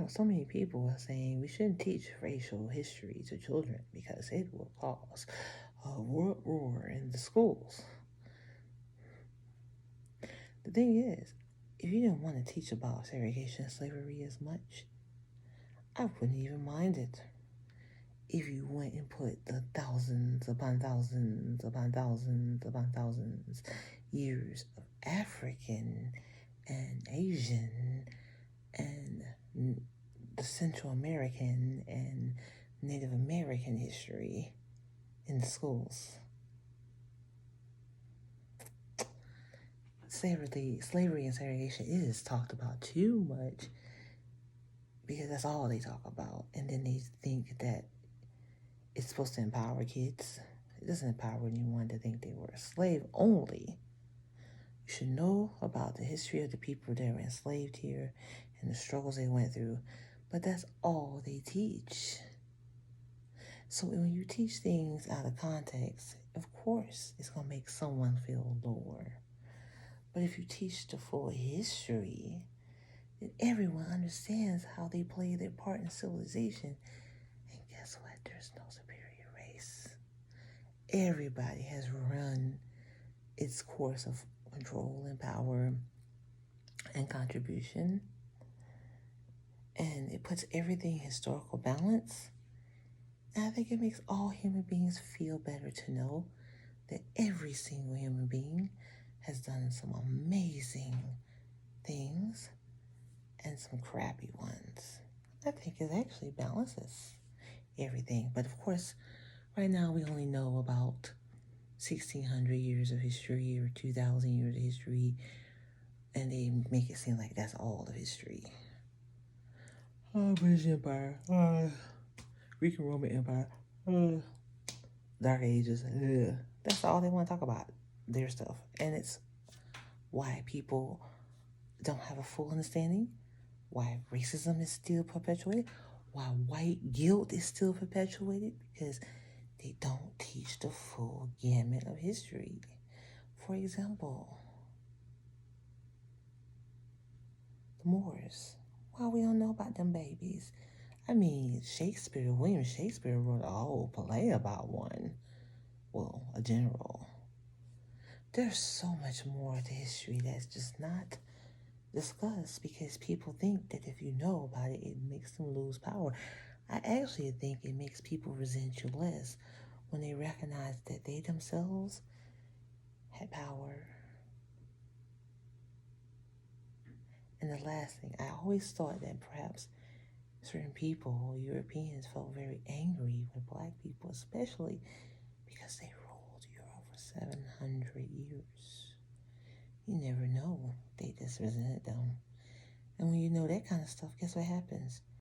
So many people are saying we shouldn't teach racial history to children because it will cause a world war in the schools. The thing is, if you didn't want to teach about segregation and slavery as much, I wouldn't even mind it. If you went and put the thousands upon thousands upon thousands upon thousands years of African and Asian and the Central American and Native American history in the schools. Slavery and segregation is talked about too much because that's all they talk about. And then they think that it's supposed to empower kids. It doesn't empower anyone to think they were a slave only. You should know about the history of the people that were enslaved here and the struggles they went through. But that's all they teach. So when you teach things out of context, of course, it's going to make someone feel lower. But if you teach the full history, then everyone understands how they play their part in civilization. And guess what? There's no superior race. Everybody has run its course of control and power and contribution. And it puts everything in historical balance. And I think it makes all human beings feel better to know that every single human being has done some amazing things and some crappy ones. I think it actually balances everything. But of course, right now we only know about 1,600 years of history or 2,000 years of history, and they make it seem like that's all of history. British Empire, Greek and Roman Empire, Dark Ages. That's all they want to talk about, their stuff. And it's why people don't have a full understanding, why racism is still perpetuated, why white guilt is still perpetuated, because they don't teach the full gamut of history. For example, the Moors. Why we don't know about them babies? I mean, William Shakespeare wrote a whole play about one. Well, a general. There's so much more to history that's just not discussed because people think that if you know about it, it makes them lose power. I actually think it makes people resent you less when they recognize that they themselves had power. And the last thing, I always thought that perhaps certain people, Europeans, felt very angry with black people, especially because they ruled Europe for 700 years. You never know. They just resented them. And when you know that kind of stuff, guess what happens?